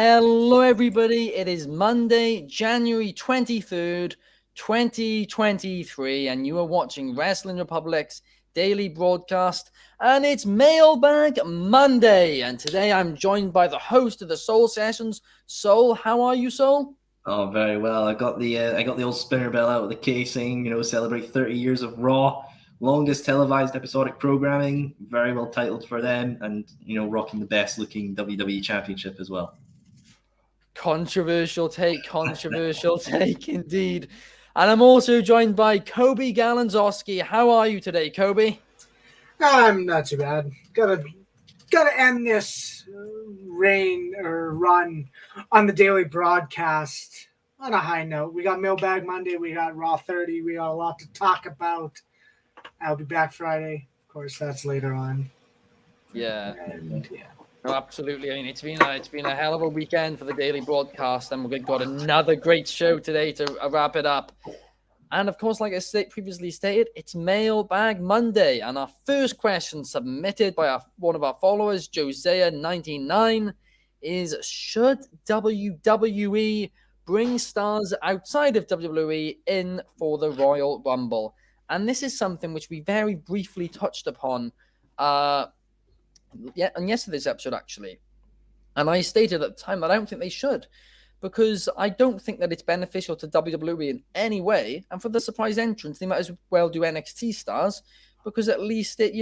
Hello, everybody. It is Monday, January 23rd, 2023, and you are watching Wrestling Republic's daily broadcast, and it's Mailbag Monday. And today I'm joined by the host of the Soul Sessions. Soul, how are you, Soul? Oh, very well. I got the old spinner bell out of the casing. Celebrate 30 years of Raw, longest televised episodic programming. Very well titled for them, and rocking the best looking WWE Championship as well. Controversial take, indeed. And I'm also joined by Coby Galenzoski. How are you today, Coby? I'm not too bad. Gotta end this run on the daily broadcast on a high note. We got Mailbag Monday. We got Raw 30. We got a lot to talk about. I'll be back Friday. Of course, that's later on. Yeah. And, yeah. No, absolutely. I mean, it's been a hell of a weekend for the daily broadcast, and we've got another great show today to wrap it up. And of course, like I previously stated, it's Mailbag Monday, and our first question submitted by one of our followers, Josiah99, is: should WWE bring stars outside of WWE in for the Royal Rumble? And this is something which we very briefly touched upon on yesterday's episode, actually. And I stated at the time that I don't think they should, because I don't think that it's beneficial to WWE in any way. And for the surprise entrance, they might as well do NXT stars, because at least it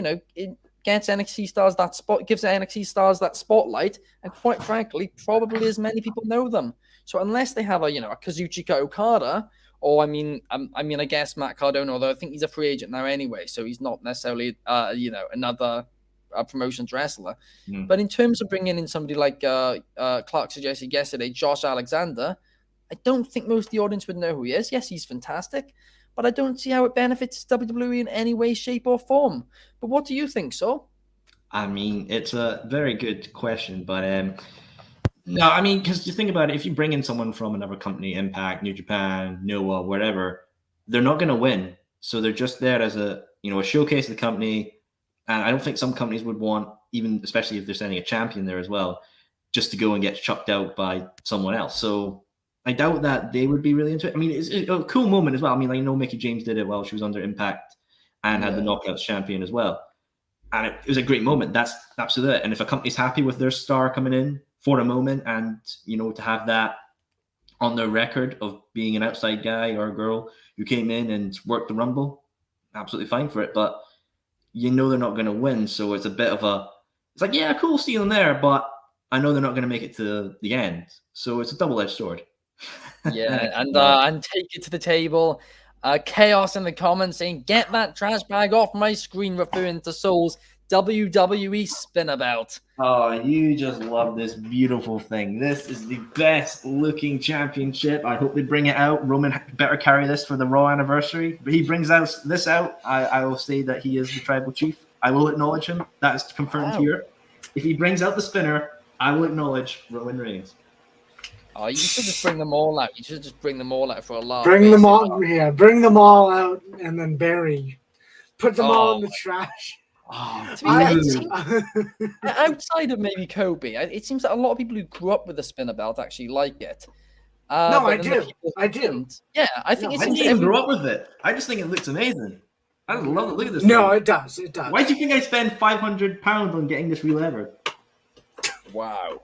gets NXT stars that spot, gives NXT stars that spotlight, and quite frankly, probably as many people know them. So unless they have a Kazuchika Okada, or I guess Matt Cardona, although I think he's a free agent now anyway, so he's not necessarily another promotions wrestler. But in terms of bringing in somebody like Clark suggested yesterday, Josh Alexander, I don't think most of the audience would know who he is. Yes, he's fantastic, but I don't see how it benefits WWE in any way, shape, or form. But what do you think, Saul? I mean, it's a very good question, but no, I mean, because you think about it, if you bring in someone from another company, Impact, New Japan, Noah, wherever, they're not going to win. So they're just there as a showcase of the company. And I don't think some companies would want, even especially if they're sending a champion there as well, just to go and get chucked out by someone else. So I doubt that they would be really into it. I mean, it's a cool moment as well. I mean, I know Mickie James did it while she was under Impact and had the Knockouts champion as well. And it was a great moment. That's absolutely it. And if a company's happy with their star coming in for a moment and, to have that on their record of being an outside guy or a girl who came in and worked the Rumble, absolutely fine for it. But they're not going to win, so it's a bit of it's like, yeah, cool seeing them there, but I know they're not going to make it to the end, so it's a double-edged sword. Yeah, and take it to the table. Chaos in the comments saying, "Get that trash bag off my screen," referring to Soul's WWE spinabout. Oh, you just love this beautiful thing. This is the best looking championship. I hope they bring it out. Roman better carry this for the Raw anniversary. But he brings this out. I will say that he is the tribal chief. I will acknowledge him. That is confirmed here. If he brings out the spinner, I will acknowledge Roman Reigns. Oh, you should just bring them all out. You should just bring them all out for a laugh. Bring them all out and then bury. Put them all in the trash. Outside of maybe Coby, it seems that a lot of people who grew up with the spinner belt actually like it. No, I do. Yeah, I think I didn't even grow up with it. I just think it looks amazing. I just love it. Look at this. No, thing. It does. It does. Why do you think I spend £500 on getting this re-levered? Wow.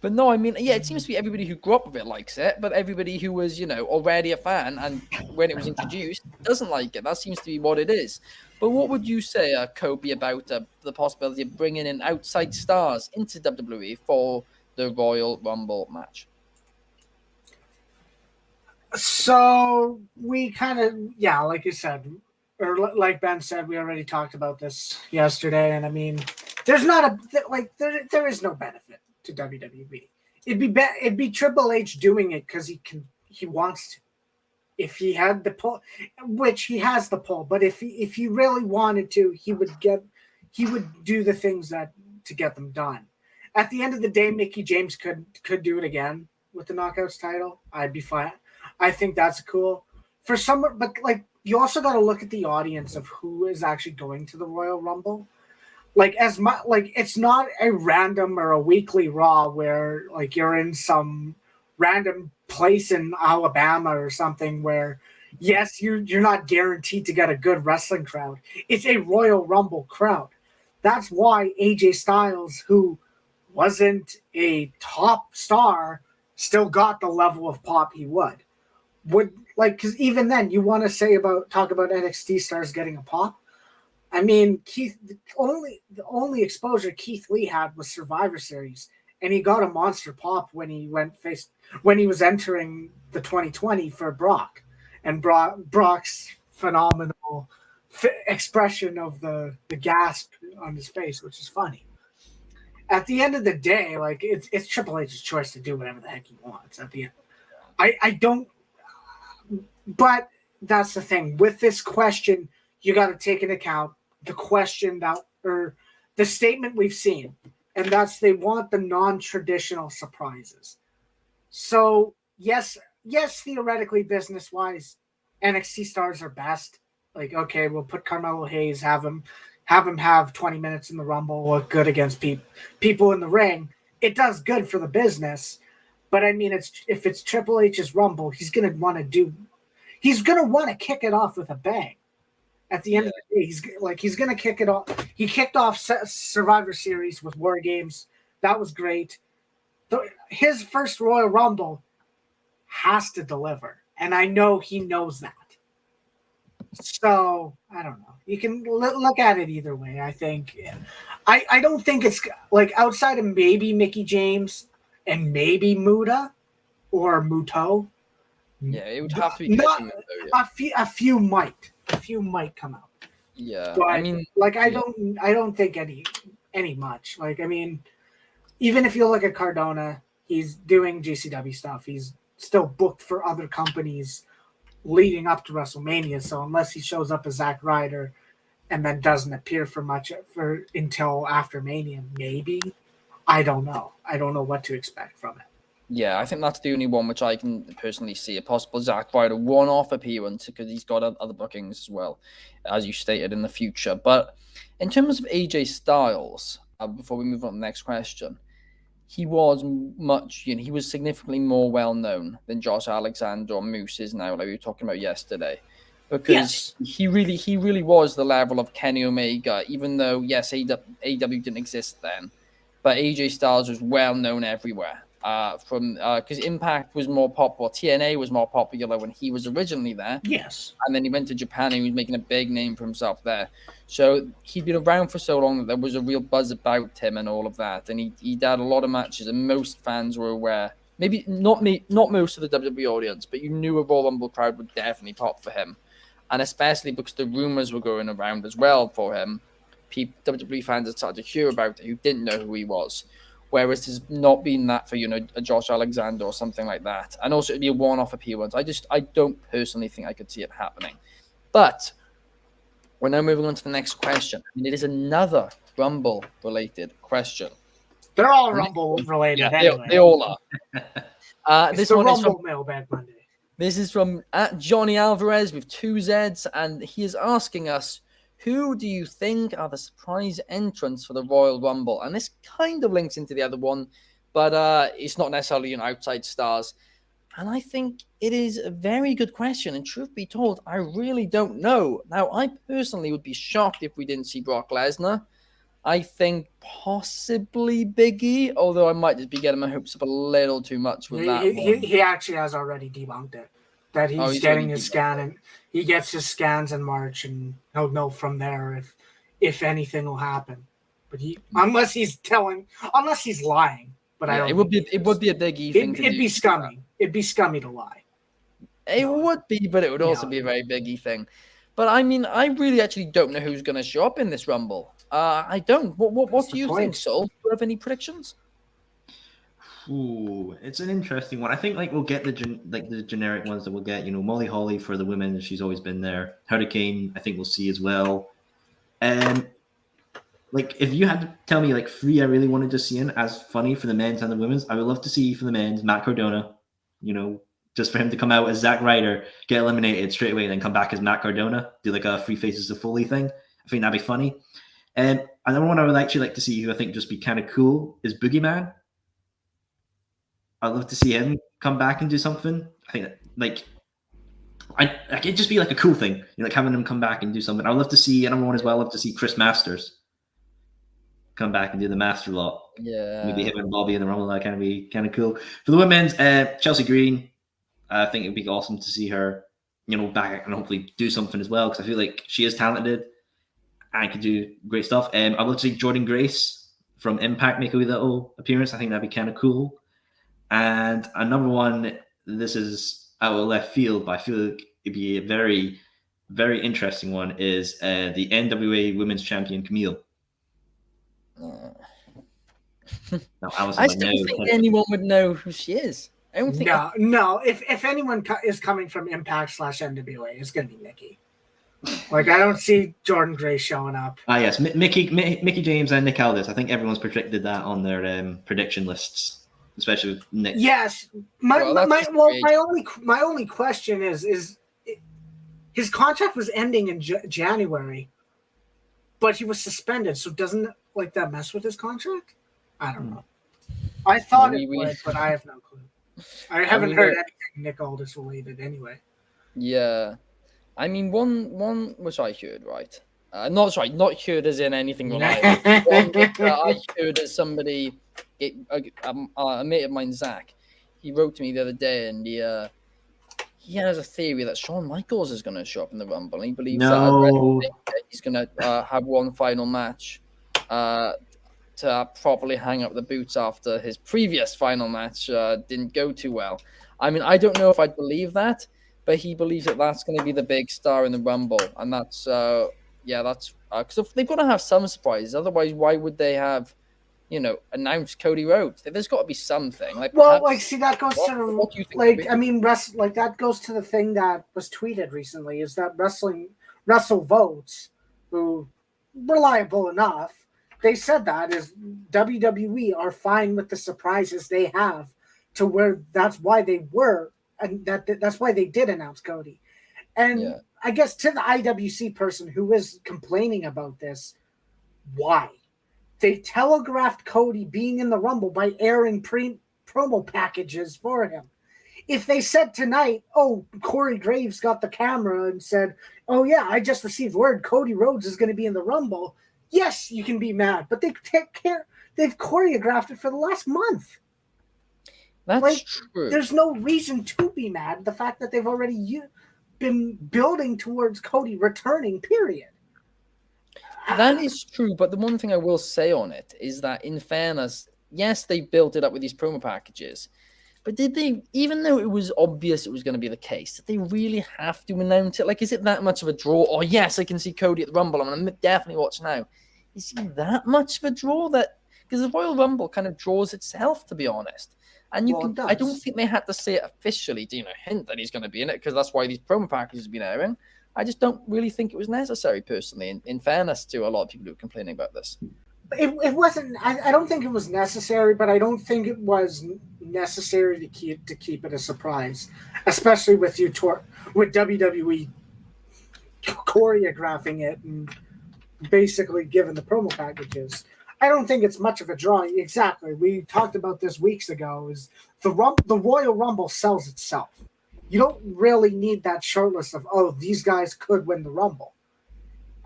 But no, I mean, yeah, it seems to be everybody who grew up with it likes it, but everybody who was, already a fan and when it was introduced doesn't like it. That seems to be what it is. But what would you say, Coby, about the possibility of bringing in outside stars into WWE for the Royal Rumble match? So we kind of, like you said, or like Ben said, we already talked about this yesterday. And I mean, there's not there is no benefit to WWE. It'd be Triple H doing it because he wants to. If he had the pull, which he has the pull, but if he really wanted to, he would do the things to get them done. At the end of the day, Mickie James could do it again with the Knockouts title. I'd be fine. I think that's cool for some, but like you also got to look at the audience of who is actually going to the Royal Rumble. like as much like it's not a random or a weekly Raw where like you're in some random place in Alabama or something where yes you're not guaranteed to get a good wrestling crowd. It's a Royal Rumble crowd. That's why AJ Styles, who wasn't a top star, still got the level of pop he would like, because even then you want to talk about NXT stars getting a pop. I mean, the only exposure Keith Lee had was Survivor Series, and he got a monster pop when he was entering the 2020 for Brock, and Brock's phenomenal expression of the gasp on his face, which is funny. At the end of the day, like it's Triple H's choice to do whatever the heck he wants. At the end, I don't. But that's the thing with this question. You got to take into account the question or the statement we've seen, and that's they want the non-traditional surprises. So yes, theoretically, business-wise, NXT stars are best. Like, okay, we'll put Carmelo Hayes, have him have 20 minutes in the Rumble, look good against people in the ring. It does good for the business, but I mean, if it's Triple H's Rumble, he's gonna want to kick it off with a bang. At the end of the day, he's going to kick it off. He kicked off Survivor Series with War Games. That was great. His first Royal Rumble has to deliver, and I know he knows that. So, I don't know. You can look at it either way, I think. I don't think it's like outside of maybe Mickie James and maybe Muta or Muto. Yeah, it would have to be a few might come out. Yeah, but, I mean, like I don't think any much. Like, I mean, even if you look at Cardona, he's doing GCW stuff. He's still booked for other companies leading up to WrestleMania. So unless he shows up as Zack Ryder and then doesn't appear until after Mania, maybe. I don't know. I don't know what to expect from it. Yeah, I think that's the only one which I can personally see a possible Zack Ryder one-off appearance because he's got other bookings as well, as you stated, in the future. But in terms of AJ Styles, before we move on to the next question, he was he was significantly more well-known than Josh Alexander or Moose is now, like we were talking about yesterday. Because he really was the level of Kenny Omega, even though, yes, AEW didn't exist then. But AJ Styles was well-known everywhere. Because Impact was more popular, TNA was more popular when he was originally there. Yes. And then he went to Japan and he was making a big name for himself there. So he'd been around for so long that there was a real buzz about him and all of that. And he had a lot of matches and most fans were aware. Maybe not most of the WWE audience, but you knew a Royal Rumble crowd would definitely pop for him. And especially because the rumors were going around as well for him. WWE fans had started to hear about it who didn't know who he was. Whereas there's not been that for, a Josh Alexander or something like that. And also it'd be a one-off appearance. I don't personally think I could see it happening. But we're now moving on to the next question. And it is another Rumble-related question. They're all Rumble-related anyway. They all are. This one is from Mailbag Monday. This is from @Johnny Alvarez with 2 Zs. And he is asking us, who do you think are the surprise entrants for the Royal Rumble? And this kind of links into the other one, but it's not necessarily outside stars. And I think it is a very good question. And truth be told, I really don't know. Now, I personally would be shocked if we didn't see Brock Lesnar. I think possibly Big E, although I might just be getting my hopes up a little too much with that one. He actually has already debunked it. That he's getting his scan and he gets his scans in March and he'll know from there if anything will happen. But unless he's lying. But it would be a Big E thing. It'd be scummy. It'd be scummy to lie. It would be, but it would also be a very Big E thing. But I mean, I really actually don't know who's going to show up in this Rumble. I don't. What do you think, Soul? Do you have any predictions? Ooh, it's an interesting one. I think we'll get the generic ones that we'll get. Molly Holly for the women, she's always been there. Hurricane, I think we'll see as well. And if you had to tell me 3 I really wanted to see in as funny for the men's and the women's, I would love to see for the men's Matt Cardona. Just for him to come out as Zack Ryder, get eliminated straight away, and then come back as Matt Cardona, do a Free Faces of Foley thing. I think that'd be funny. And Another one I would actually like to see, who I think just be kind of cool, is Boogeyman. I'd love to see him come back and do something. I think like it'd just be like a cool thing, like having him come back and do something. I'd love to see another one as well. I'd love to see Chris Masters come back and do the Master lot. Yeah, maybe him and Bobby in the Rumble. That kind of be kind of cool. For the women's, Chelsea Green, I think it'd be awesome to see her, back and hopefully do something as well, because I feel like she is talented and can do great stuff. I'd love to see Jordan Grace from Impact make a wee little appearance. I think that'd be kind of cool. And another one, this is out of left field, but I feel like it'd be a very, very interesting one, is the NWA Women's Champion Camille. No, Allison, I still don't think anyone would know who she is. I don't think. No. If anyone is coming from Impact / NWA, it's gonna be Nikki. Like, I don't see Jordan Grace showing up. Yes, Mickey James and Nick Aldis. I think everyone's predicted that on their prediction lists, especially with Nick. Yes, my only question is his contract was ending in January, but he was suspended. So doesn't that mess with his contract? I don't know. I thought it would, but I have no clue. I haven't heard anything Nick Aldis related anyway. Yeah. I mean, one which I heard, right? Not heard as in anything reliable. One that I heard as somebody, a mate of mine, Zach, he wrote to me the other day, and he has a theory that Shawn Michaels is going to show up in the Rumble. And he believes that he's going to have one final match to properly hang up the boots after his previous final match didn't go too well. I mean, I don't know if I'd believe that, but he believes that that's going to be the big star in the Rumble, and that's because they've got to have some surprises. Otherwise, why would they have, announced Cody Rhodes? There's got to be something. That goes to that goes to the thing that was tweeted recently, is that Wrestle Votes, who reliable enough, they said that is WWE are fine with the surprises they have, to where that's why they were. And that's why they did announce Cody. And I guess to the IWC person who is complaining about this, why? They telegraphed Cody being in the Rumble by airing promo packages for him. If they said tonight, Corey Graves got the camera and said, oh yeah, I just received word Cody Rhodes is going to be in the Rumble, yes, you can be mad. But they've choreographed it for the last month. That's true. There's no reason to be mad. The fact that they've already been building towards Cody returning, period. That is true, but the one thing I will say on it is that, in fairness, yes, they built it up with these promo packages, but did they, even though it was obvious it was going to be the case, did they really have to announce it? Like, is it that much of a draw? Oh, yes, I can see Cody at the Rumble. I'm going to definitely watch now. Is he that much of a draw? Because the Royal Rumble kind of draws itself, to be honest. And I don't think they had to say it officially to, hint that he's going to be in it, because that's why these promo packages have been airing. I just don't really think it was necessary, personally, in fairness to a lot of people who are complaining about this. It wasn't. I don't think it was necessary, but I don't think it was necessary to keep it a surprise, especially with WWE choreographing it and basically giving the promo packages. I don't think it's much of a draw. Exactly. We talked about this weeks ago. Is the Royal Rumble sells itself. You don't really need that short list of, these guys could win the Rumble.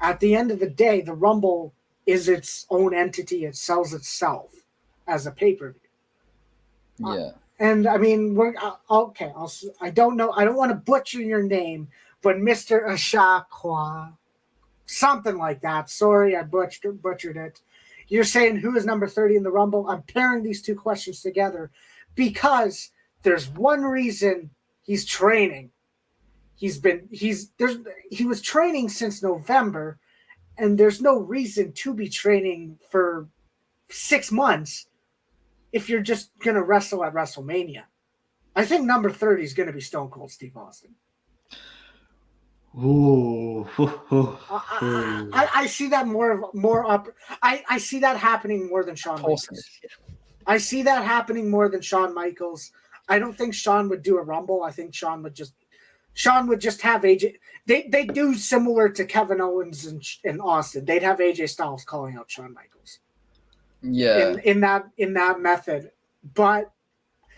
At the end of the day, the Rumble is its own entity. It sells itself as a pay-per-view. Yeah. And I mean, okay. I don't know. I don't want to butcher your name, but Mr. Ashaqua, something like that. Sorry, I butchered it. You're saying who is number 30 in the Rumble? I'm pairing these two questions together because there's one reason he's training. He was training since November, and there's no reason to be training for 6 months if you're just going to wrestle at WrestleMania. I think number 30 is going to be Stone Cold Steve Austin. Ooh. I see that more up. I see that happening more than Shawn Michaels. I see that happening more than Shawn Michaels. I don't think Shawn would do a Rumble. I think Shawn would just Sean would just have AJ. They do similar to Kevin Owens and Austin. They'd have AJ Styles calling out Shawn Michaels. Yeah. In that method. But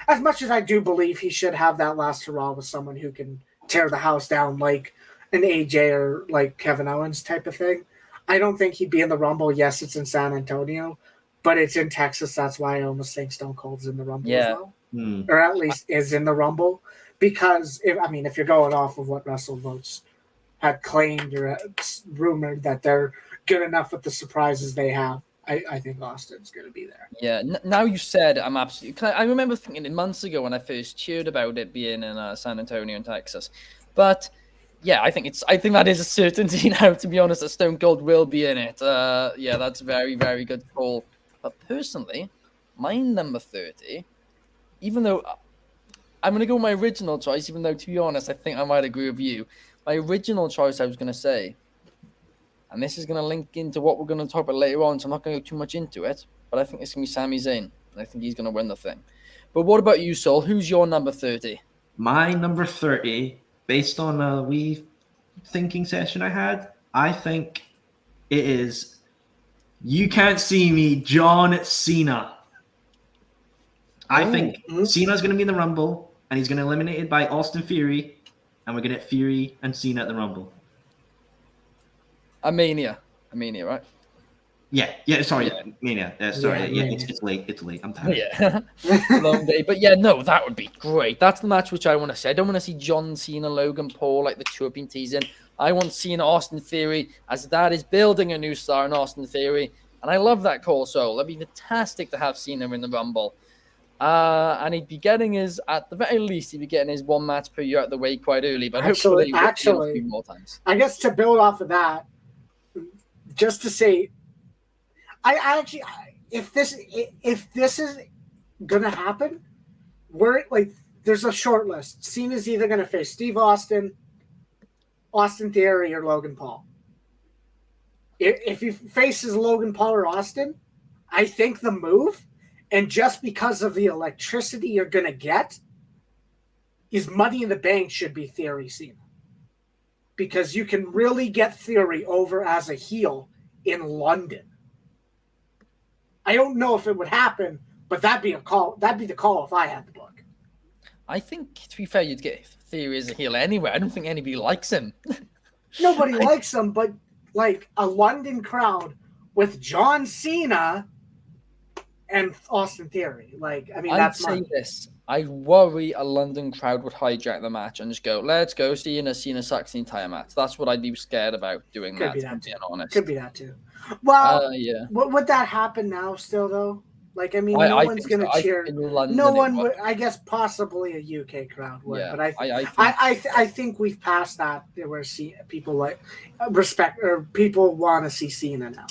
as much as I do believe he should have that last hurrah with someone who can tear the house down like an AJ or like Kevin Owens type of thing, I don't think he'd be in the Rumble. Yes, it's in San Antonio, but it's in Texas. That's why I almost think Stone Cold's in the Rumble as well. Or at least is in the Rumble. Because, if you're going off of what WrestleVotes had claimed or rumored that they're good enough with the surprises they have, I think Austin's going to be there. Yeah, now you said I'm absolutely... I remember thinking it months ago when I first cheered about it being in San Antonio in Texas. But, yeah, I think that is a certainty now, to be honest, that Stone Cold will be in it. Yeah, that's a very, very good call. But personally, my number 30, even though... I'm going to go with my original choice, even though, to be honest, I think I might agree with you. My original choice, I was going to say, and this is going to link into what we're going to talk about later on, so I'm not going to go too much into it, but I think it's going to be Sami Zayn, and I think he's going to win the thing. But what about you, Soul? Who's your number 30? My number 30, based on a wee thinking session I had, I think it is You Can't See Me, John Cena. I think Cena's going to be in the Rumble, and he's going to eliminate it by Austin Theory, and we're going to get Theory and Cena at the Rumble. A Mania, right? Yeah. Sorry, Yeah. Mania. Sorry, it's late. I'm tired. Yeah, long day. But yeah, no, that would be great. That's the match which I want to see. I don't want to see John Cena, Logan Paul, like the two have been teasing. I want Cena, Austin Theory, as that is building a new star in Austin Theory, and I love that call. So it'd be fantastic to have Cena in the Rumble. And he'd be getting at the very least, he'd be getting his one match per year out the way quite early. But hopefully, a few more times. I guess to build off of that, just to say, I actually, if this is gonna happen, there's a short list. Cena's either gonna face Steve Austin, Austin Theory, or Logan Paul. If he faces Logan Paul or Austin, I think the move. And just because of the electricity you're going to get, is Money in the Bank should be Theory Cena. Because you can really get Theory over as a heel in London. I don't know if it would happen, but that'd be the call if I had the book. I think, to be fair, you'd get Theory as a heel anyway. I don't think anybody likes him. Nobody likes him, but like a London crowd with John Cena and Austin Theory. I'd say this. I worry a London crowd would hijack the match and just go, let's go, Cena sucks the entire match. That's what I'd be scared about doing. Could be that, being honest. Could be that too. Well, yeah. Would that happen now still, though? No one's going to cheer. No one would. I guess possibly a UK crowd would. Yeah, but I think we've passed that where people respect or people want to see Cena now.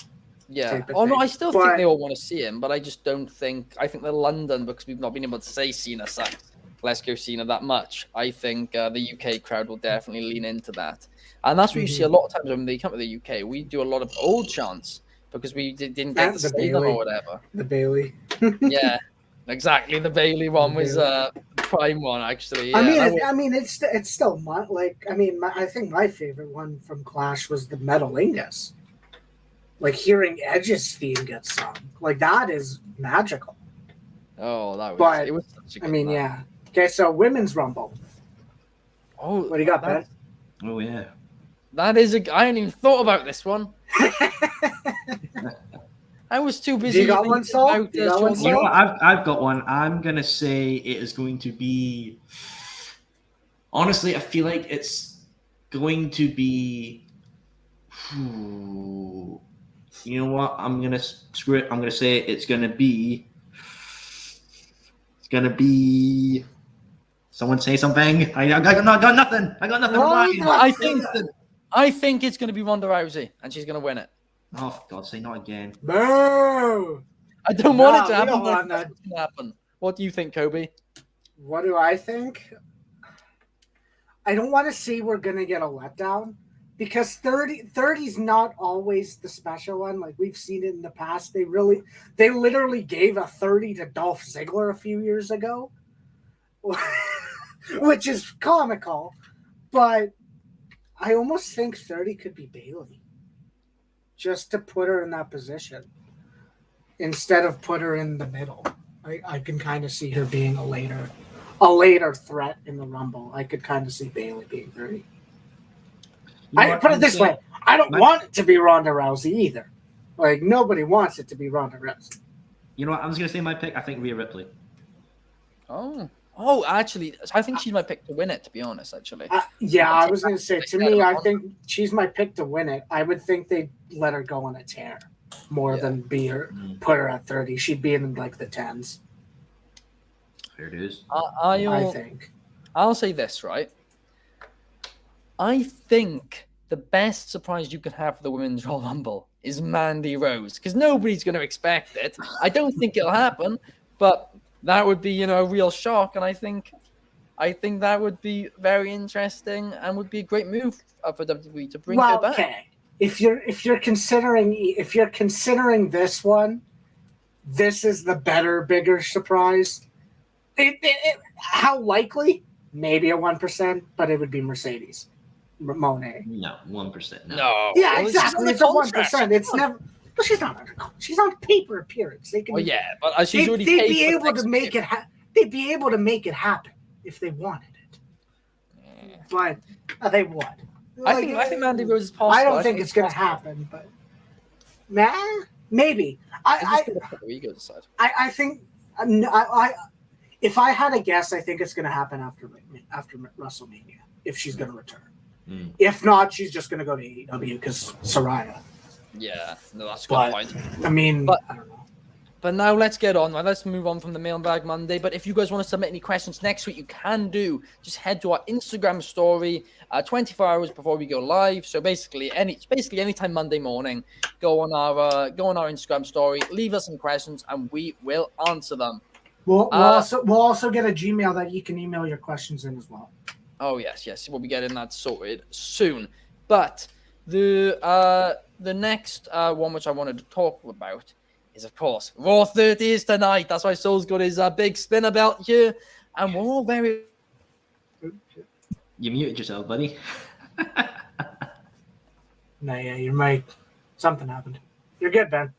Yeah. Oh, no, I still think they all want to see him, but I just don't think... I think the London, because we've not been able to say Cena sucks, let's go Cena that much, I think the UK crowd will definitely lean into that. And that's what you see a lot of times when they come to the UK. We do a lot of old chants because we didn't get to see them or whatever. The Bailey. Yeah, exactly. The Bailey one was prime one, actually. Yeah, it's still... I think my favorite one from Clash was the Metalingus. Hearing Edge's theme get sung, that is magical. Oh, that was. It was such a good match. Yeah. Okay, so Women's Rumble. Oh, what do you got, Ben? Oh yeah. That is I hadn't even thought about this one. I was too busy. You got one, Saul? I've got one. I'm gonna say it is going to be. Honestly, I feel like it's going to be. You know what? I'm gonna screw it. I'm gonna say it's gonna be. Someone say something. I got nothing. I got nothing. I think it's gonna be Ronda Rousey, and she's gonna win it. Oh, for God's sake, not again. No. I don't want it to happen. But it's gonna happen. What do you think, Coby? What do I think? I don't want to say we're gonna get a letdown. Because 30 is not always the special one. We've seen it in the past. They literally gave a 30 to Dolph Ziggler a few years ago, which is comical. But I almost think 30 could be Bailey, just to put her in that position instead of put her in the middle. I can kind of see her being a later threat in the Rumble. I could kind of see Bailey being 30. I put it this way: I don't want it to be Ronda Rousey either. Like, nobody wants it to be Ronda Rousey. You know what? I was going to say my pick. I think Rhea Ripley. Oh, actually, I think she's my pick to win it, to be honest, actually. I was going to say, to me, I think she's my pick to win it. I would think they'd let her go on a tear more than put her at 30. She'd be in, like, the 10s. There it is. I think. I'll say this, right? I think the best surprise you can have for the Women's Royal Rumble is Mandy Rose, because nobody's going to expect it. I don't think it'll happen, but that would be, a real shock, and I think that would be very interesting and would be a great move for WWE to bring her back. Okay. If you're considering this one, this is the better, bigger surprise. How likely? Maybe a 1%, but it would be Mercedes Moné. No, 1%. No. Yeah, exactly. It's a 1%. It's never. Well, she's not under contract. She's on paper appearance. They can. Oh yeah, but she's already they'd paid be for able to make it. They'd be able to make it happen if they wanted it. But they would. I think Mandy Rose is possible. I don't think it's going to happen, but maybe. I think. If I had a guess, I think it's going to happen after WrestleMania if she's going to return. If not, she's just going to go to AEW because Saraya. Yeah, no, that's a good point. I mean, I don't know. But now let's get on. Let's move on from the Mailbag Monday. But if you guys want to submit any questions next week, you can do. Just head to our Instagram story 24 hours before we go live. So basically, anytime Monday morning, go on our Instagram story, leave us some questions, and we will answer them. We'll also get a Gmail that you can email your questions in as well. Oh yes, we'll be getting that sorted soon. But the next one which I wanted to talk about is, of course, Raw 30 is tonight. That's why Soul's got his big spinner belt here, and we're all very. You muted yourself, buddy. No, yeah, your mic. Something happened. You're good, Ben.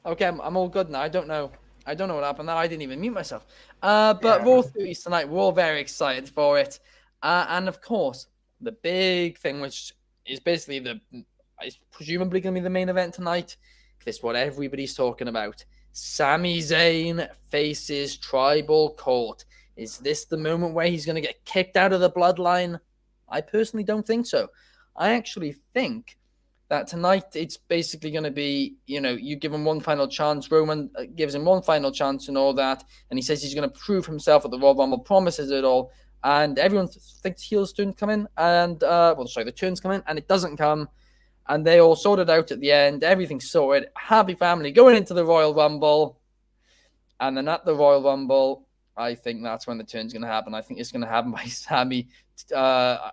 Okay, I'm all good now. I don't know what happened there. I didn't even mute myself. But Raw 30 is tonight. We're all very excited for it. And of course, the big thing, which is basically is presumably going to be the main event tonight. This is what everybody's talking about. Sami Zayn faces Tribal Court. Is this the moment where he's going to get kicked out of the Bloodline? I personally don't think so. I actually think that tonight it's basically going to be, you give him one final chance. Roman gives him one final chance and all that. And he says he's going to prove himself at the Royal Rumble, promises it all. And everyone thinks heel's turn come in. And, the turns come in. And it doesn't come. And they all sort it out at the end. Everything's sorted. Happy family going into the Royal Rumble. And then at the Royal Rumble, I think that's when the turn's going to happen. I think it's going to happen by Sami. I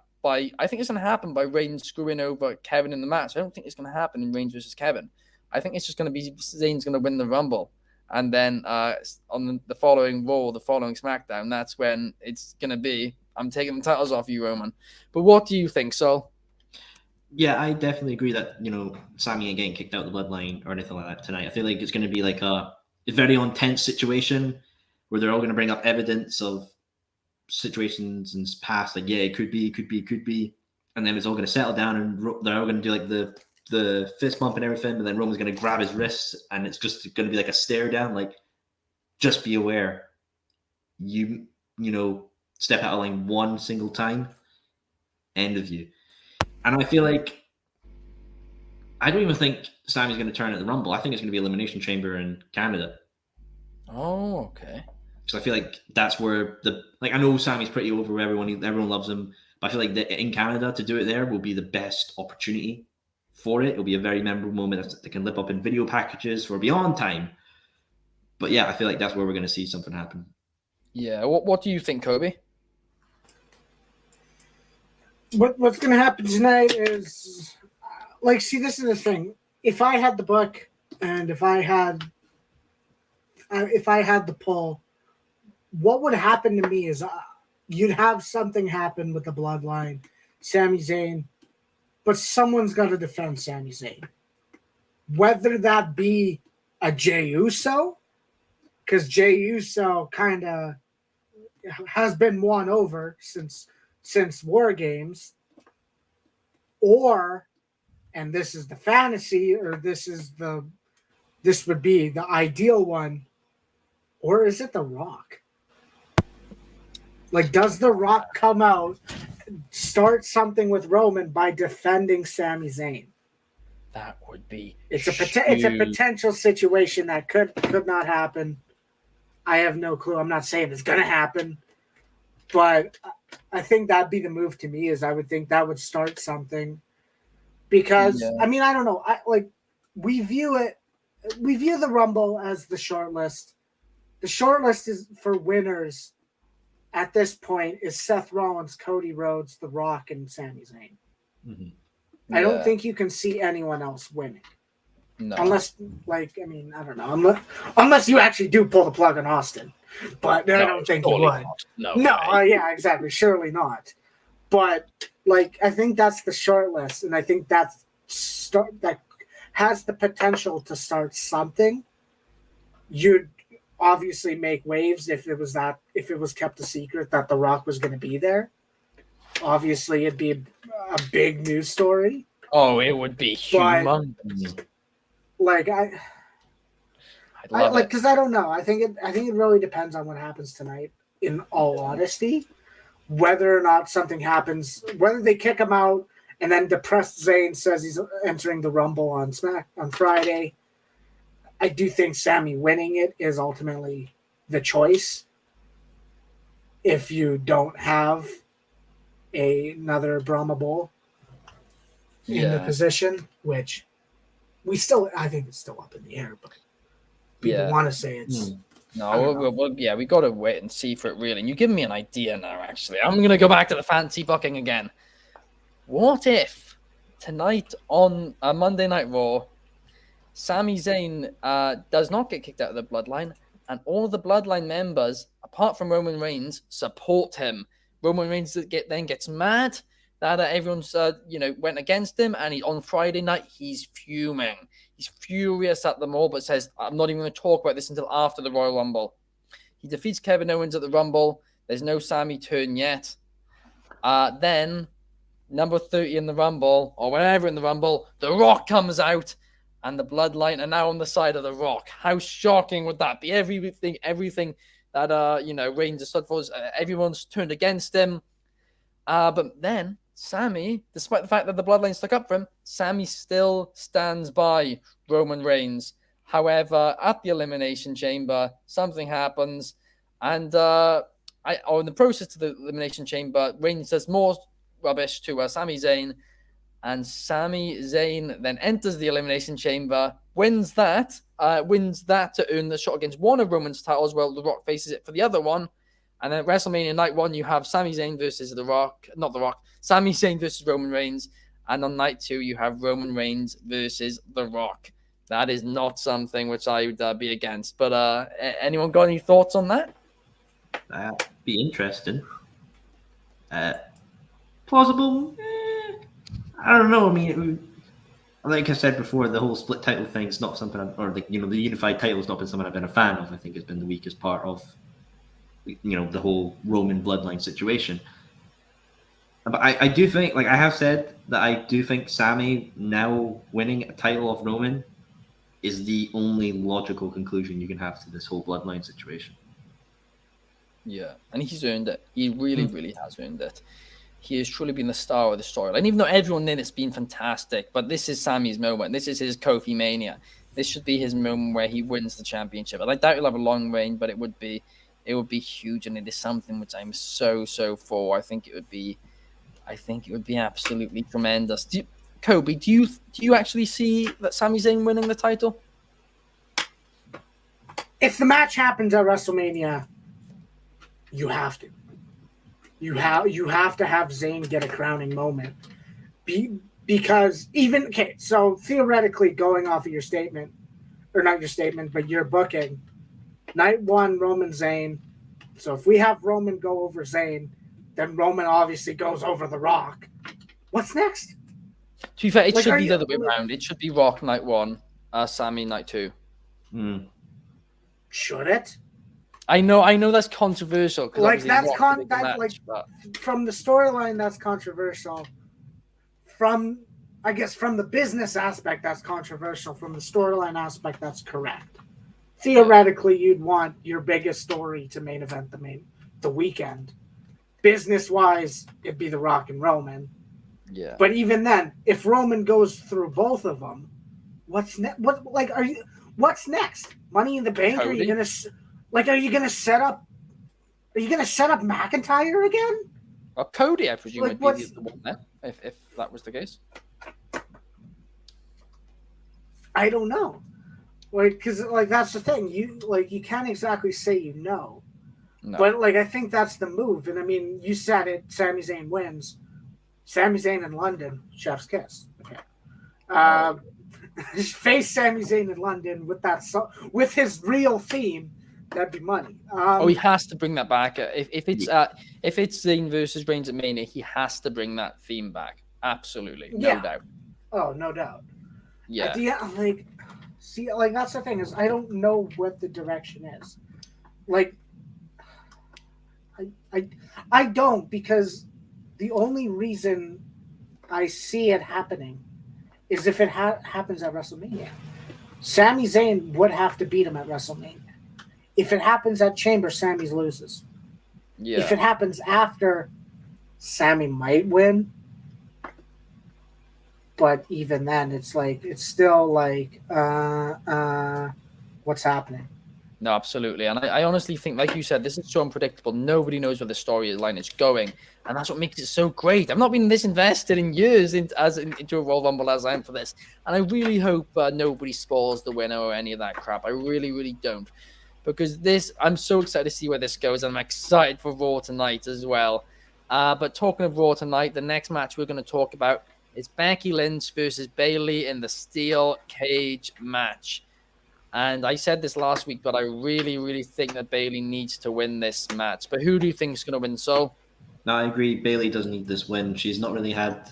think it's going to happen by Reigns screwing over Kevin in the match. I don't think it's going to happen in Reigns versus Kevin. I think it's just going to be Zayn's going to win the Rumble. And then on the following Raw, the following SmackDown, that's when it's going to be, I'm taking the titles off you, Roman. But what do you think, Sol? Yeah, I definitely agree that, Sami ain't getting kicked out of the Bloodline or anything like that tonight. I feel like it's going to be like a very intense situation where they're all going to bring up evidence of situations in the past. Like, yeah, it could be. And then it's all going to settle down and they're all going to do like the fist bump and everything. But then Roman's going to grab his wrists and it's just going to be like a stare down. Like, just be aware. You step out of line one single time. End of you. And I feel like I don't even think Sami's going to turn at the Rumble. I think it's going to be Elimination Chamber in Canada. Oh, okay. Because I feel like that's where I know Sami's pretty over. Everyone loves him. But I feel like in Canada, to do it there will be the best opportunity for it. It'll be a very memorable moment that they can lip up in video packages for beyond time. But yeah, I feel like that's where we're going to see something happen. Yeah. What do you think, Coby? What's going to happen tonight is, this is the thing. If I had the book and if I had the pull, what would happen to me is you'd have something happen with the Bloodline Sami Zayn, but someone's got to defend Sami Zayn. Whether that be a Jey Uso, because Jey Uso kind of has been won over since War Games, or, and this is the fantasy, or this would be the ideal one, or is it The Rock? Like, does The Rock come out, start something with Roman by defending Sami Zayn? That would be it's a potential situation that could not happen. I have no clue. I'm not saying it's gonna happen, but I think that'd be the move to me. Is I would think that would start something, because I mean, I don't know. We view the Rumble as the short list. The short list is for winners at this point is Seth Rollins, Cody Rhodes, The Rock, and Sami Zayn. Mm-hmm. I don't think you can see anyone else winning. No. Unless, I don't know. Unless you actually do pull the plug on Austin. But I don't think you would. No, yeah, exactly. Surely not. But, I think that's the short list. And I think that has the potential to start something. You'd obviously make waves if it was kept a secret that The Rock was going to be there. Obviously, it'd be a big news story. Oh, it would be humongous. Because I don't know. I think it really depends on what happens tonight. In all honesty, whether or not something happens, whether they kick him out and then depressed Zayn says he's entering the Rumble on Friday. I do think Sami winning it is ultimately the choice. If you don't have another Brahma Bull in the position, which I think it's still up in the air, but people want to say it's. No, we got to wait and see for it really. And you give me an idea now, actually. I'm going to go back to the fancy booking again. What if tonight on a Monday Night Raw, Sami Zayn does not get kicked out of the Bloodline, and all of the Bloodline members, apart from Roman Reigns, support him? Roman Reigns then gets mad that everyone's went against him, and on Friday night he's fuming. He's furious at them all, but says, "I'm not even going to talk about this until after the Royal Rumble." He defeats Kevin Owens at the Rumble. There's no Sami turn yet. Then number 30 in the Rumble, or wherever in the Rumble, The Rock comes out, and the Bloodline are now on the side of The Rock. How shocking would that be? Everything that Reigns has stood for, everyone's turned against him. But then Sami, despite the fact that the Bloodline stuck up for him, Sami still stands by Roman Reigns. However, at the Elimination Chamber, something happens, and in the process to the Elimination Chamber, Reigns says more rubbish to Sami Zayn, and Sami Zayn then enters the Elimination Chamber, wins that to earn the shot against one of Roman's titles, while The Rock faces it for the other one. And then at WrestleMania Night 1, you have Sami Zayn versus Sami Zayn versus Roman Reigns. And on Night 2, you have Roman Reigns versus The Rock. That is not something which I would be against. But anyone got any thoughts on that? That'd be interesting. Plausible? I don't know. I mean, like I said before, the whole split title thing is not something, the unified title has not been something I've been a fan of. I think it's been the weakest part of the whole Roman Bloodline situation. But I do think, I have said that I do think Sami now winning a title of Roman is the only logical conclusion you can have to this whole Bloodline situation. Yeah, and he's earned it. He really, really has earned it. He has truly been the star of the storyline. Even though everyone in it's been fantastic, but this is Sami's moment. This is his Kofi Mania. This should be his moment where he wins the championship. And I doubt he'll have a long reign, but it would be huge, and it is something which I'm so for. I think it would be absolutely tremendous. Coby, do you actually see that Sami Zayn winning the title? If the match happens at WrestleMania, you have to. You have to have Zayn get a crowning moment. Because so theoretically, going off of your statement, or not your statement, but your booking, Night 1, Roman Zayn. So if we have Roman go over Zayn, then Roman obviously goes over The Rock. What's next? To be fair, it Like, should are be you- the other way around. It should be Rock night 1, Sami night 2. Should it? I know that's controversial because Like, obviously that's Rock's a bigger match, like but from the storyline, that's controversial. From the business aspect, that's controversial. From the storyline aspect, that's correct. Theoretically, you'd want your biggest story to main event the weekend. Business wise, it'd be The Rock and Roman. yeah. But even then, if Roman goes through both of them, what's next? What's next? Money in the Bank? Cody? Are you gonna set up McIntyre again? Well, Cody, I presume, Like, would be the one there if that was the case. I don't know. Because that's the thing. You can't exactly say you know. No. But I think that's the move. And I mean, you said it. Sami Zayn wins. Sami Zayn in London, chef's kiss. Okay. Face Sami Zayn in London with his real theme. That'd be money. He has to bring that back. If it's Zayn versus Reigns at Mania, he has to bring that theme back. Absolutely, no doubt. Oh, no doubt. Yeah. That's the thing is I don't know what the direction is. I don't, because the only reason I see it happening is if it happens at WrestleMania. Sami Zayn would have to beat him at WrestleMania. If it happens at Chamber, Sami loses. Yeah. If it happens after, Sami might win. But even then, it's still what's happening? No, absolutely. And I honestly think, like you said, this is so unpredictable. Nobody knows where the storyline is going. And that's what makes it so great. I've not been this invested in years into a Royal Rumble as I am for this. And I really hope nobody spoils the winner or any of that crap. I really, really don't. Because I'm so excited to see where this goes. And I'm excited for Raw tonight as well. But talking of Raw tonight, the next match we're going to talk about is Becky Lynch versus Bayley in the Steel Cage match. And I said this last week, but I really, really think that Bayley needs to win this match. But who do you think is going to win, Soul? No, I agree. Bayley doesn't need this win. She's not really had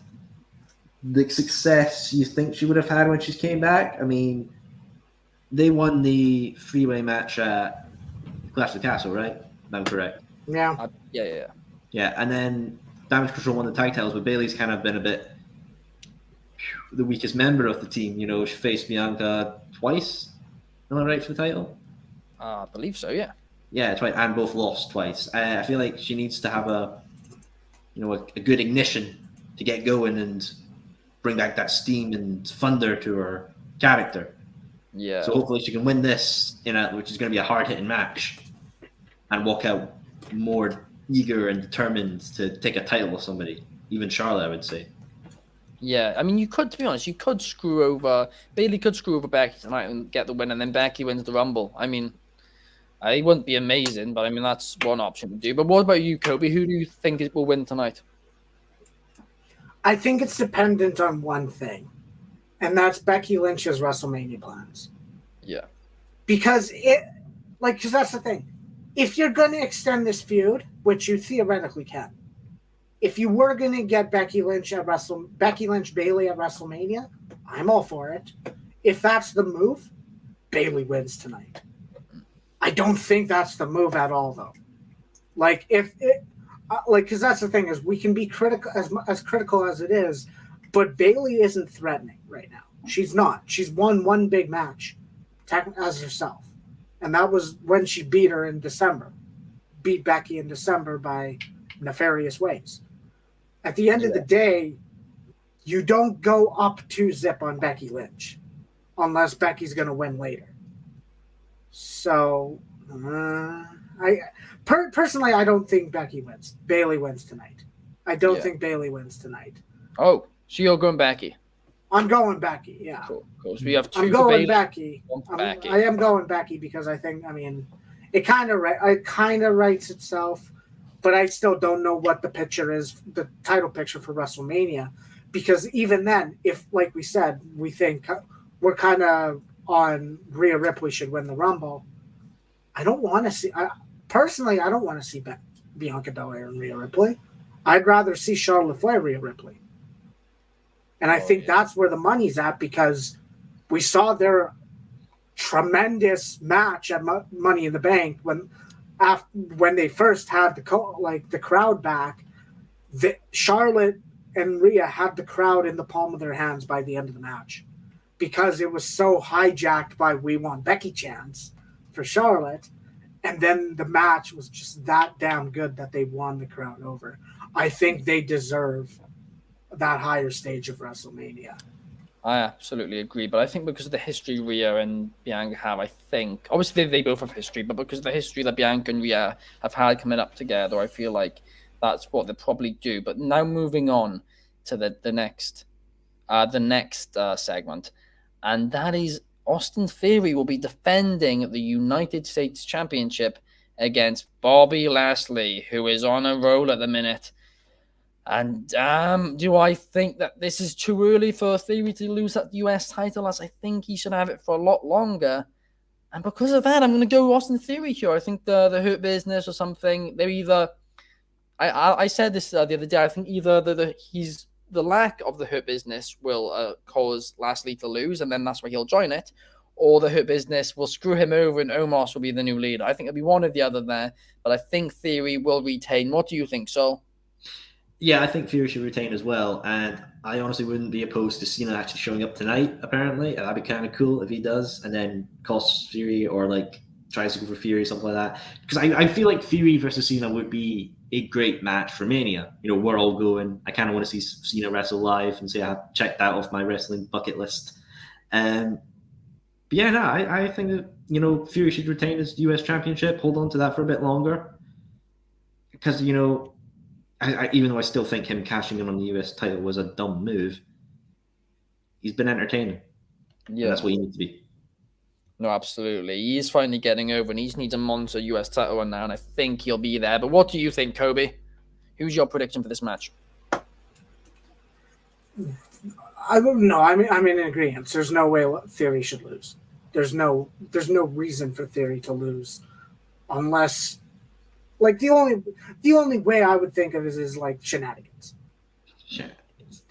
the success you think she would have had when she came back. I mean, they won the three-way match at Clash of the Castle, right? I'm correct. Yeah. Yeah. Yeah, and then Damage Control won the tag titles, but Bayley's kind of been a bit the weakest member of the team. You know, she faced Bianca twice. Am I right for the title? I believe so, yeah. Yeah, twice, and both lost twice. I feel like she needs to have a good ignition to get going and bring back that steam and thunder to her character. Yeah. So hopefully she can win this, which is going to be a hard-hitting match, and walk out more eager and determined to take a title with somebody. Even Charlotte, I would say. Yeah, I mean, to be honest, Bayley could screw over Becky tonight and get the win, and then Becky wins the Rumble. I mean, it wouldn't be amazing, but I mean, that's one option to do. But what about you, Coby? Who do you think will win tonight? I think it's dependent on one thing, and that's Becky Lynch's WrestleMania plans. Yeah. Because that's the thing. If you're going to extend this feud, which you theoretically can, if you were going to get Becky Lynch Bayley at WrestleMania, I'm all for it. If that's the move, Bayley wins tonight. I don't think that's the move at all, though. Because that's the thing is we can be critical as critical as it is, but Bayley isn't threatening right now. She's not. She's won one big match as herself, and that was when she beat Becky in December by nefarious ways. At the end of the day, you don't go up 2-0 on Becky Lynch unless Becky's going to win later. So, personally, I don't think Becky wins. Bayley wins tonight. I don't think Bayley wins tonight. Oh, so you're going Becky? I'm going Becky, yeah. Cool. So we have two I'm for going Bayley, Becky. one for Becky. I am going Becky because I think, it kind of writes itself, but I still don't know what the picture is, the title picture for WrestleMania, because even then, if, like we said, we think we're kind of on Rhea Ripley should win the Rumble, I don't want to see, personally, I don't want to see Bianca Belair and Rhea Ripley. I'd rather see Charlotte Flair, Rhea Ripley. And I think that's where the money's at, because we saw their tremendous match at Money in the Bank when they first had the crowd back. Charlotte and Rhea had the crowd in the palm of their hands by the end of the match, because it was so hijacked by "We Want Becky" chants for Charlotte, and then the match was just that damn good that they won the crowd over. I think they deserve that higher stage of WrestleMania. I absolutely agree, but I think because of the history Rhea and Bianca have, I think obviously they both have history, but because of the history that Bianca and Rhea have had coming up together, I feel like that's what they'll probably do. But now moving on to the next segment, and that is Austin Theory will be defending the United States Championship against Bobby Lashley, who is on a roll at the minute. And do I think that this is too early for Theory to lose that US title, as I think he should have it for a lot longer? And because of that, I'm going to go Austin Theory here. I think the Hurt Business or something, they're either... I said this the other day, I think either the lack of the Hurt Business will cause Lashley to lose, and then that's why he'll join it, or the Hurt Business will screw him over and Omos will be the new leader. I think it'll be one or the other there, but I think Theory will retain. What do you think, Sol? Yeah, I think Theory should retain as well, and I honestly wouldn't be opposed to Cena actually showing up tonight, apparently. That'd be kind of cool if he does, and then costs Theory or tries to go for Theory or something like that. Because I feel like Theory versus Cena would be a great match for Mania. We're all going. I kind of want to see Cena wrestle live and say I've checked that off my wrestling bucket list. But yeah, no, I think that, Theory should retain his US Championship, hold on to that for a bit longer. Because, even though I still think him cashing in on the US title was a dumb move, he's been entertaining. Yeah. And that's what he needs to be. No, absolutely. He's finally getting over, and he just needs a monster US title run now, and I think he'll be there. But what do you think, Coby? Who's your prediction for this match? I don't know. I'm in agreement. There's no way Theory should lose. There's no reason for Theory to lose, unless the only way I would think of it is shenanigans.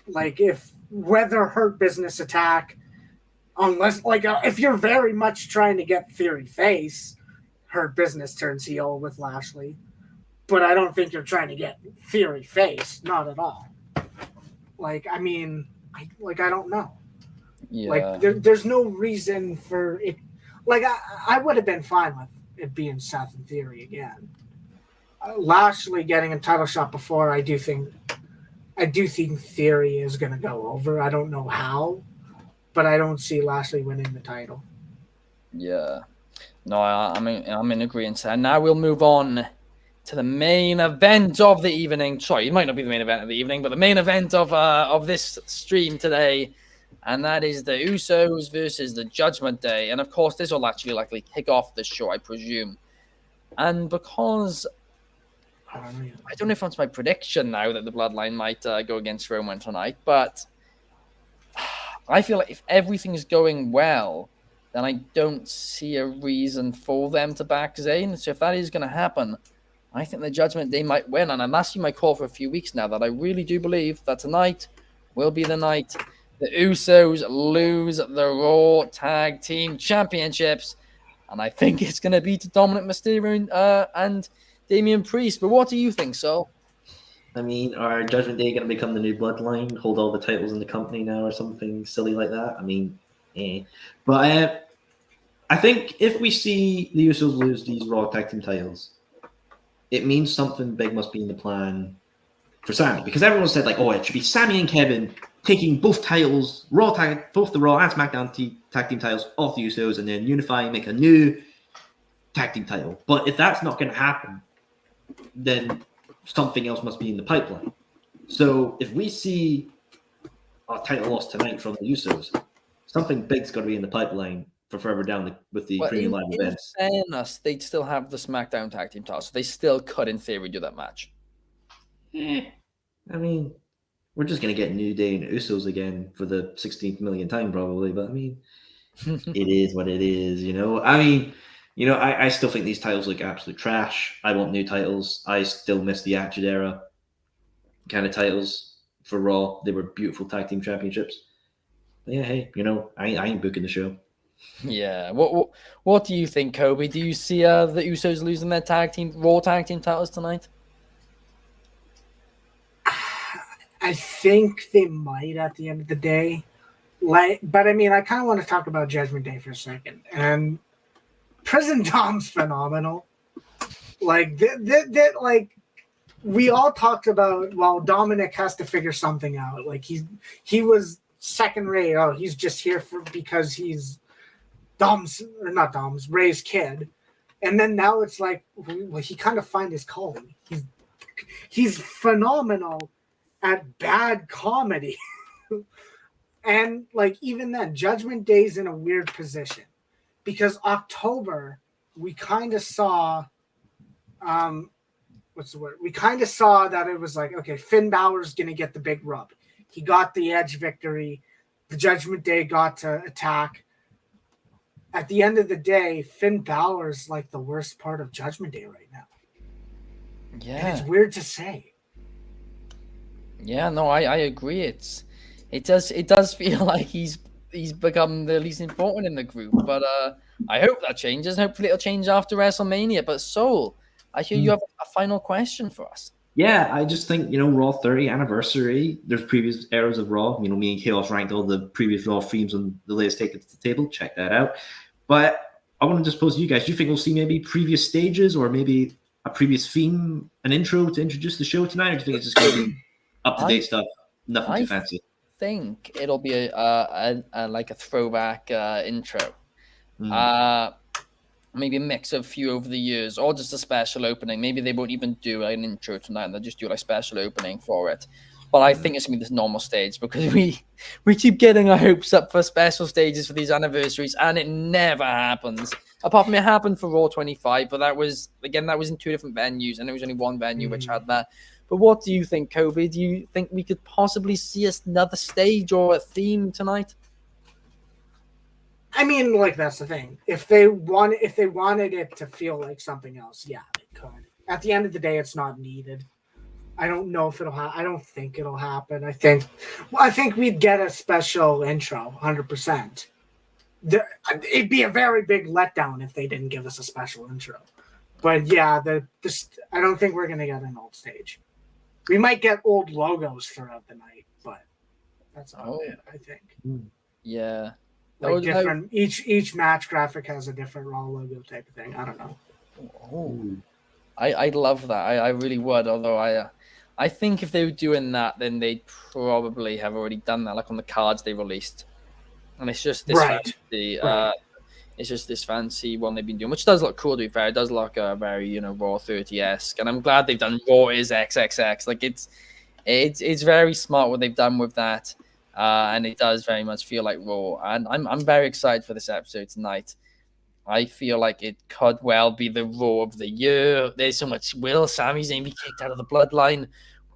If whether Hurt Business attack. Unless, if you're very much trying to get Theory face, Hurt Business turns heel with Lashley. But I don't think you're trying to get Theory face. Not at all. I don't know. Yeah. There's no reason for it. I would have been fine with it being Seth and Theory again. Lashley getting a title shot before, I do think Theory is going to go over. I don't know how. But I don't see Lashley winning the title. Yeah. No, I'm in agreement. And now we'll move on to the main event of the evening. Sorry, it might not be the main event of the evening, but the main event of this stream today. And that is the Usos versus the Judgment Day. And of course, this will actually likely kick off the show, I presume. And because I don't know if that's my prediction now that the Bloodline might go against Roman tonight, but I feel like if everything is going well, then I don't see a reason for them to back Zayn. So if that is going to happen, I think the Judgment Day might win. And I'm asking my call for a few weeks now that I really do believe that tonight will be the night the Usos lose the Raw Tag Team Championships. And I think it's going to be to Dominic Mysterio and Damian Priest. But what do you think, Sol? Are Judgment Day going to become the new Bloodline, hold all the titles in the company now or something silly like that? But I think if we see the Usos lose these Raw Tag Team titles, it means something big must be in the plan for Sami. Because everyone said, it should be Sami and Kevin taking both titles, both the Raw and SmackDown Tag Team titles off the Usos and then unifying, make a new Tag Team title. But if that's not going to happen, then something else must be in the pipeline. So if we see a title loss tonight from the Usos, something big's got to be in the pipeline for further down with the premium live events. In fairness, they'd still have the SmackDown Tag Team title, so they still could, in theory, do that match. We're just going to get New Day and Usos again for the 16th millionth time probably, but it is what it is, I still think these titles look absolute trash. I want new titles. I still miss the Attitude Era kind of titles. for Raw. They were beautiful tag team championships. But yeah, hey, I ain't booking the show. Yeah. What do you think, Coby? Do you see the Usos losing their Raw tag team titles tonight? I think they might at the end of the day. But I mean, I kind of want to talk about Judgment Day for a second. And Prison Dom's phenomenal. Like, we all talked about, well, Dominic has to figure something out. Like, he was second rate. Oh, he's just here because he's Ray's kid. And then now it's like, well, he kind of find his calling. He's phenomenal at bad comedy. And like, even then, Judgment Day's in a weird position because October, we kind of saw, what's the word? We kind of saw that it was like, okay, Finn Balor's going to get the big rub. He got the Edge victory. The Judgment Day got to attack. At the end of the day, Finn Balor's like the worst part of Judgment Day right now. Yeah. And it's weird to say. Yeah, no, I agree. It does feel like he's become the least important in the group, but I hope that changes. Hopefully, it'll change after WrestleMania. But Soul, I hear you have a final question for us. Yeah, I just think Raw 30 anniversary. There's previous eras of Raw. Me and Chaos ranked all the previous Raw themes on the latest Take It to the Table. Check that out. But I want to just pose to you guys: do you think we'll see maybe previous stages or maybe a previous theme, an intro to introduce the show tonight, or do you think it's just going to be up to date stuff? Nothing too fancy. I think it'll be like a throwback intro. Maybe a mix of a few over the years, or just a special opening. Maybe they won't even do an intro tonight, and they'll just do like special opening for it. But I think it's gonna be this normal stage because we keep getting our hopes up for special stages for these anniversaries, and it never happens. Apart from it happened for Raw 25, but that was in two different venues, and it was only one venue which had that. But what do you think, Coby? Do you think we could possibly see another stage or a theme tonight? I mean, like, that's the thing. If they wanted it to feel like something else, yeah, they could. At the end of the day, it's not needed. I don't know if it'll I don't think it'll happen. I think we'd get a special intro, 100%. It'd be a very big letdown if they didn't give us a special intro. But yeah, I don't think we're gonna get an old stage. We might get old logos throughout the night, but that's all it, I think. Yeah. Like different, each match graphic has a different Raw logo type of thing. I don't know. Oh, I'd love that. I really would. Although I think if they were doing that, then they'd probably have already done that, like on the cards they released. And it's just this fancy. It's just this fancy one they've been doing, which does look cool. To be fair, it does look very Raw 30-esque, and I'm glad they've done Raw is XXX. Like it's very smart what they've done with that. And it does very much feel like Raw. And I'm very excited for this episode tonight. I feel like it could well be the Raw of the year. There's so much. Will Sami Zayn be kicked out of the Bloodline?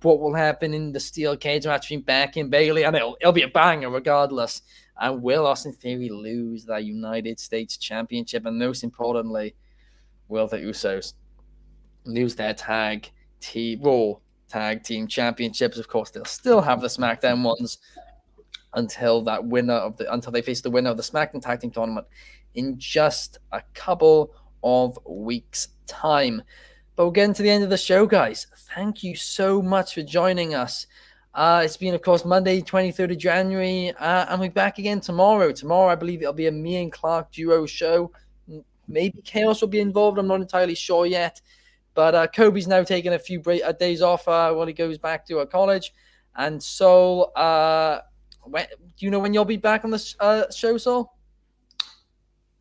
What will happen in the steel cage match between Becky and Bayley? And it'll be a banger regardless. And will Austin Theory lose the United States Championship? And most importantly, will the Usos lose their Raw Tag Team Championships? Of course, they'll still have the SmackDown ones until they face the winner of the SmackDown Tag Team Tournament in just a couple of weeks' time. But we're getting to the end of the show, guys. Thank you so much for joining us. It's been, of course, Monday, 23rd of January, and we're back again tomorrow. Tomorrow, I believe it'll be a me and Clark duo show. Maybe Chaos will be involved. I'm not entirely sure yet. But Coby's now taking a few days off when he goes back to college. And Soul, do you know when you'll be back on the show, Soul?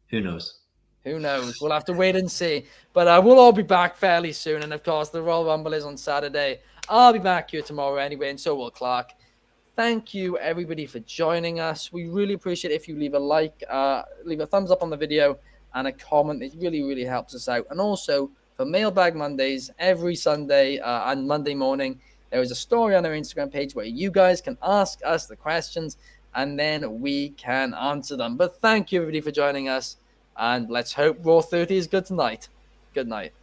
Who knows? Who knows? We'll have to wait and see. But we'll all be back fairly soon. And, of course, the Royal Rumble is on Saturday. I'll be back here tomorrow anyway, and so will Clark. Thank you, everybody, for joining us. We really appreciate it if you leave a like, leave a thumbs up on the video, and a comment. It really, really helps us out. And also, for Mailbag Mondays, every Sunday and Monday morning, there is a story on our Instagram page where you guys can ask us the questions, and then we can answer them. But thank you, everybody, for joining us, and let's hope Raw 30 is good tonight. Good night.